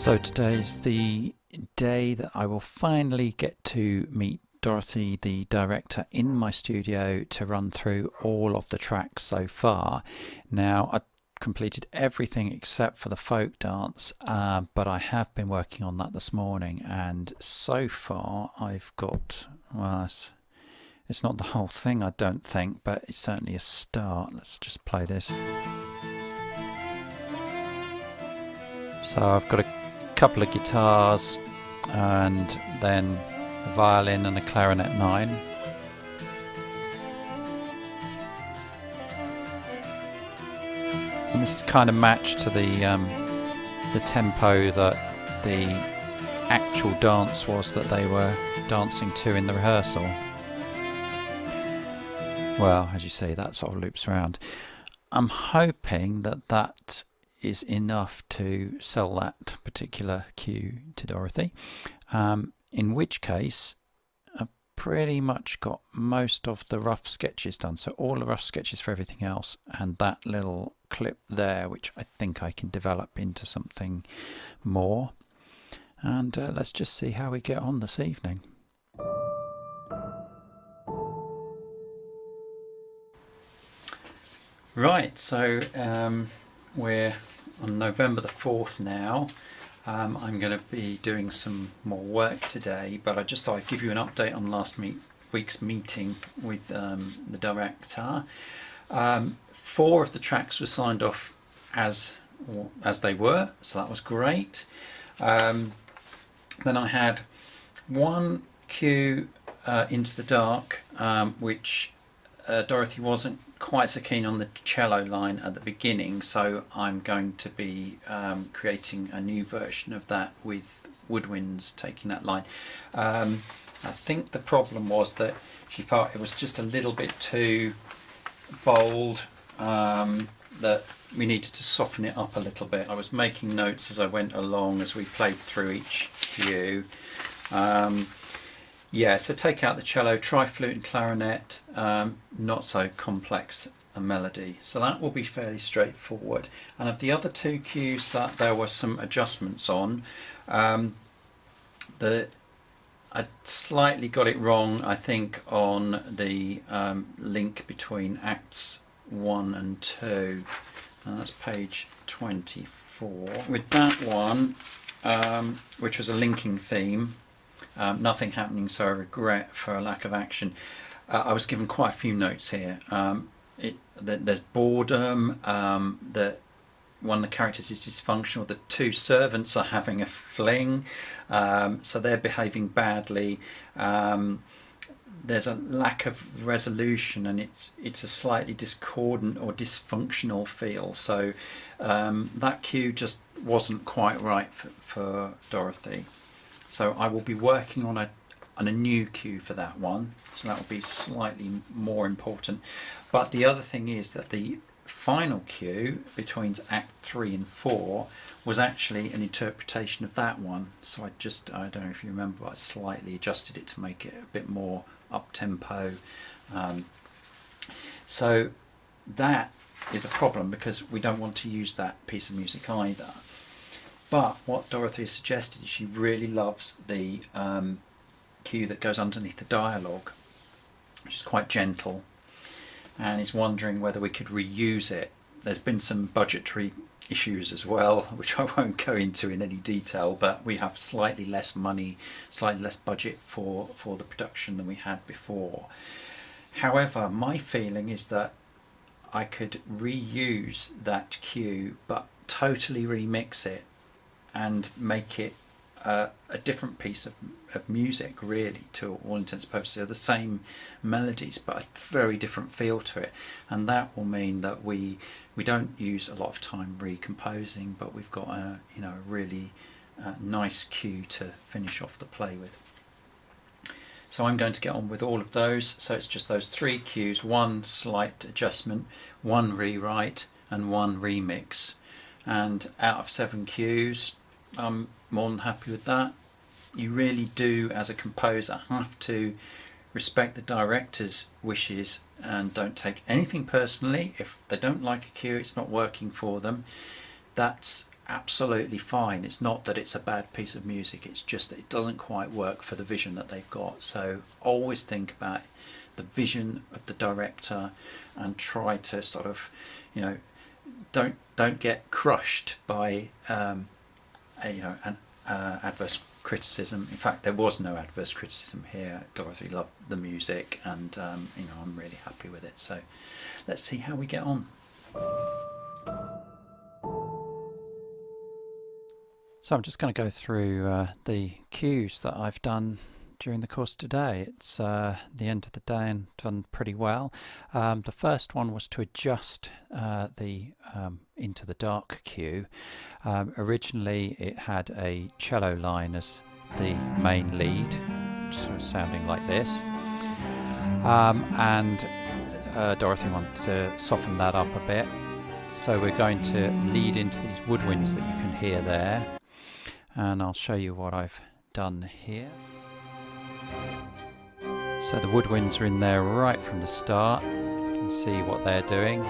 So today's the day that I will finally get to meet Dorothy, the director, in my studio to run through all of the tracks so far. Now, I completed everything except for the folk dance, but I have been working on that this morning, and so far I've got, well, it's not the whole thing, I don't think, but it's certainly a start. Let's just play this. So I've got a couple of guitars and then a violin and a clarinet 9. And this is kind of matched to the tempo that the actual dance was that they were dancing to in the rehearsal. Well, as you see, that sort of loops around. I'm hoping that that is enough to sell that particular cue to Dorothy, in which case I've pretty much got most of the rough sketches done, so all the rough sketches for everything else, and that little clip there, which I think I can develop into something more. And let's just see how we get on this evening. Right, so we're on November the 4th now. I'm going to be doing some more work today, but I just thought I'd give you an update on last week's meeting with the director. 4 of the tracks were signed off as they were, so that was great. Then I had one cue, Into the Dark, which Dorothy wasn't quite so keen on the cello line at the beginning, so I'm going to be creating a new version of that with woodwinds taking that line. I think the problem was that she felt it was just a little bit too bold, that we needed to soften it up a little bit. I was making notes as I went along as we played through each cue. Yeah, so take out the cello, try flute and clarinet, not so complex a melody. So that will be fairly straightforward. And of the other 2 cues that there were some adjustments on, I slightly got it wrong, I think, on the link between Acts 1 and 2. And that's page 24. With that one, which was a linking theme, nothing happening, so I regret for a lack of action. I was given quite a few notes here. There's boredom, that one of the characters is dysfunctional, the 2 servants are having a fling, so they're behaving badly. There's a lack of resolution, and it's a slightly discordant or dysfunctional feel, so that cue just wasn't quite right for Dorothy. So I will be working on a new cue for that one, so that will be slightly more important. But the other thing is that the final cue between Act 3 and 4 was actually an interpretation of that one. So I don't know if you remember, but I slightly adjusted it to make it a bit more up-tempo. So that is a problem because we don't want to use that piece of music either. But what Dorothy has suggested is she really loves the cue that goes underneath the dialogue, which is quite gentle, and is wondering whether we could reuse it. There's been some budgetary issues as well, which I won't go into in any detail, but we have slightly less money, slightly less budget for the production than we had before. However, my feeling is that I could reuse that cue but totally remix it and make it a different piece of music, really, to all intents and purposes. They're the same melodies but a very different feel to it, and that will mean that we don't use a lot of time recomposing, but we've got a really nice cue to finish off the play with. So I'm going to get on with all of those. So it's just those 3 cues, 1 slight adjustment, 1 rewrite and 1 remix, and out of 7 cues I'm more than happy with that. You really do, as a composer, have to respect the director's wishes and don't take anything personally. If they don't like a cue, it's not working for them. That's absolutely fine. It's not that it's a bad piece of music, it's just that it doesn't quite work for the vision that they've got. So always think about the vision of the director and try to sort of, you know, don't get crushed by an adverse criticism. In fact, there was no adverse criticism here. Dorothy loved the music, and I'm really happy with it. So let's see how we get on. So I'm just going to go through the cues that I've done during the course today. It's the end of the day and done pretty well. The first one was to adjust the Into the Dark cue. Originally it had a cello line as the main lead, sort of sounding like this, and Dorothy wanted to soften that up a bit, so we're going to lead into these woodwinds that you can hear there, and I'll show you what I've done here. So the woodwinds are in there right from the start. You can see what they're doing.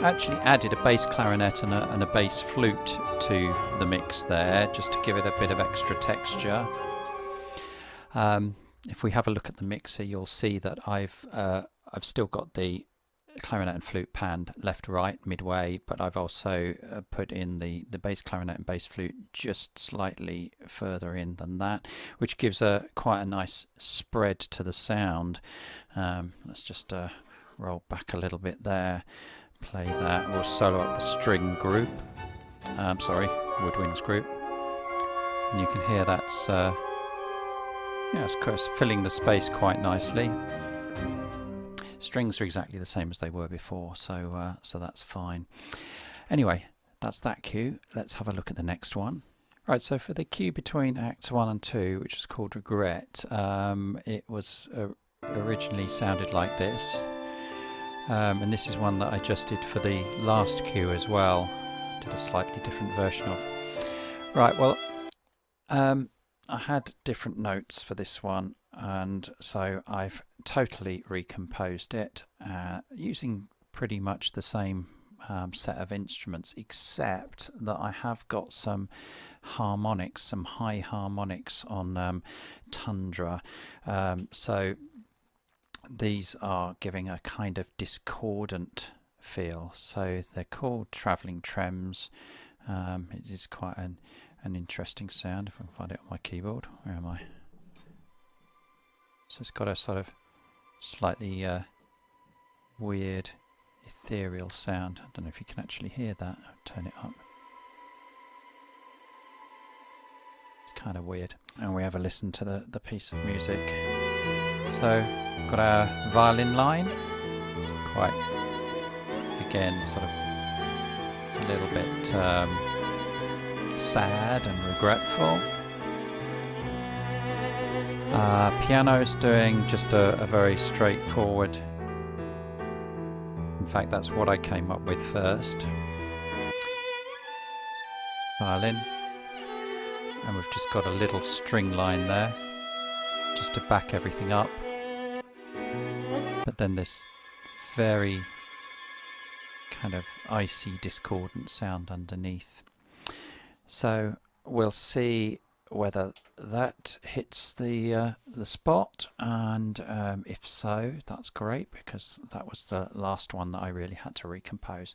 Actually added a bass clarinet and a bass flute to the mix there, just to give it a bit of extra texture. If we have a look at the mixer, you'll see that I've still got the clarinet and flute panned left, right, midway, but I've also put in the bass clarinet and bass flute just slightly further in than that, which gives quite a nice spread to the sound. Let's just roll back a little bit there, play that. We'll solo up the string group, woodwinds group, and you can hear that's it's filling the space quite nicely. Strings are exactly the same as they were before, so that's fine. Anyway, that's that cue. Let's have a look at the next one. Right, so for the cue between Acts 1 and 2, which is called Regret, it was originally sounded like this, and this is one that I adjusted for the last cue as well. Did a slightly different version of. Right, well, I had different notes for this one, and so I've totally recomposed it using pretty much the same set of instruments, except that I have got some harmonics, some high harmonics on Tundra. So these are giving a kind of discordant feel. So they're called travelling trems. It is quite an interesting sound. If I can find it on my keyboard. Where am I? So it's got a sort of slightly weird ethereal sound. I don't know if you can actually hear that. I'll turn it up. It's kind of weird. And we have a listen to the piece of music. So got our violin line, quite again sort of a little bit sad and regretful. Piano's doing just a very straightforward, in fact that's what I came up with first, violin, and we've just got a little string line there just to back everything up, but then this very kind of icy discordant sound underneath. So we'll see whether that hits the spot, and if so, that's great, because that was the last one that I really had to recompose.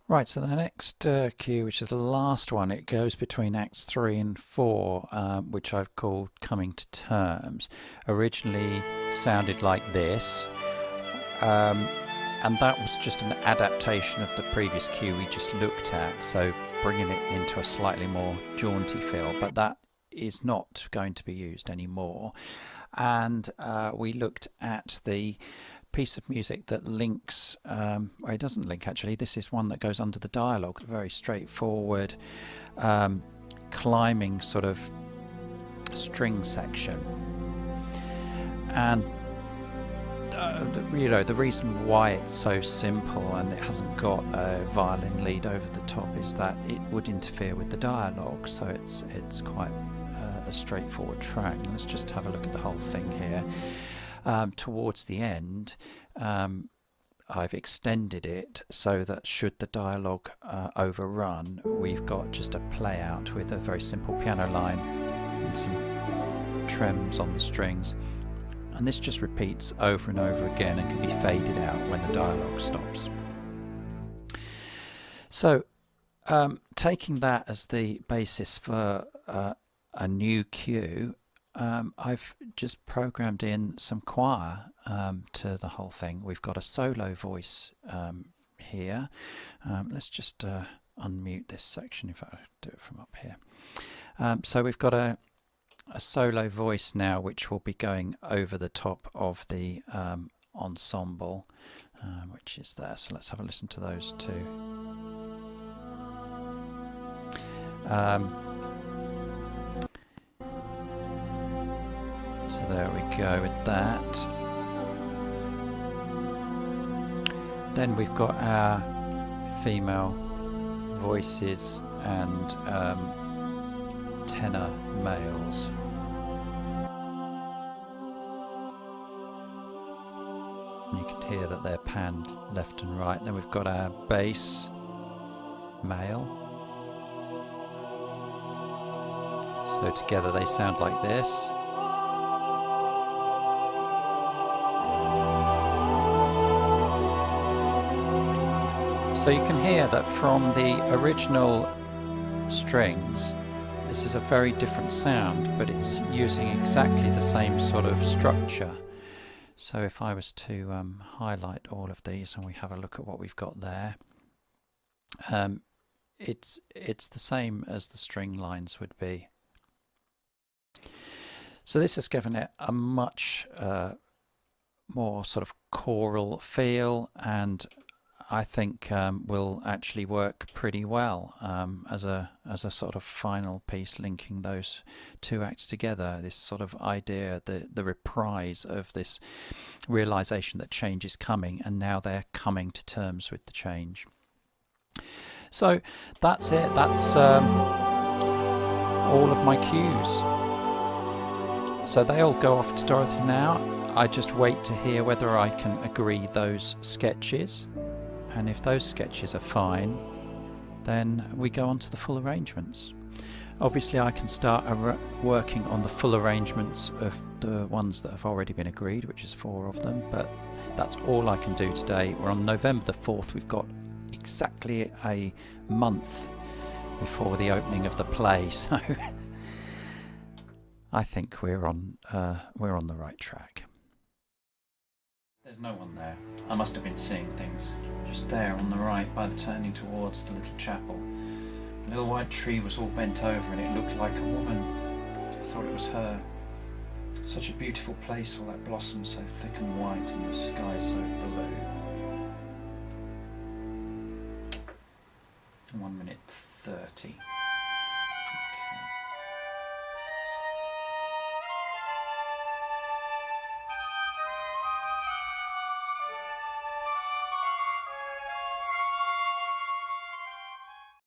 Right, so the next cue, which is the last one, it goes between Acts 3 and 4, which I've called Coming to Terms. Originally sounded like this, and that was just an adaptation of the previous cue we just looked at, so bringing it into a slightly more jaunty feel, but that is not going to be used anymore. And we looked at the piece of music that links, well, it doesn't link actually, this is one that goes under the dialogue, very straightforward climbing sort of string section. And the reason why it's so simple and it hasn't got a violin lead over the top is that it would interfere with the dialogue, so it's quite a straightforward track. Let's just have a look at the whole thing here. Towards the end, I've extended it so that should the dialogue overrun, we've got just a play out with a very simple piano line and some trems on the strings, and this just repeats over and over again and can be faded out when the dialogue stops. So taking that as the basis for a new cue, I've just programmed in some choir to the whole thing. We've got a solo voice here. Let's just unmute this section if I do it from up here. So we've got a solo voice now which will be going over the top of the ensemble, which is there. So let's have a listen to those two. So there we go with that. Then we've got our female voices and tenor males. And you can hear that they're panned left and right. Then we've got our bass male. So together they sound like this. So you can hear that from the original strings, this is a very different sound, but it's using exactly the same sort of structure. So if I was to highlight all of these and we have a look at what we've got there, it's the same as the string lines would be. So this has given it a much more sort of choral feel, and I think will actually work pretty well as a sort of final piece linking those two acts together. This sort of idea, the reprise of this realization that change is coming, and now they're coming to terms with the change. So that's it. That's all of my cues. So they all go off to Dorothy now. I just wait to hear whether I can agree those sketches. And if those sketches are fine, then we go on to the full arrangements. Obviously I can start working on the full arrangements of the ones that have already been agreed, which is 4 of them, but that's all I can do today. We're on November the 4th. We've got exactly a month before the opening of the play, so I think we're on the right track. There's no one there. I must have been seeing things. Just there on the right by the turning towards the little chapel. A little white tree was all bent over and it looked like a woman. I thought it was her. Such a beautiful place, all that blossom so thick and white and the sky so blue. 1:30.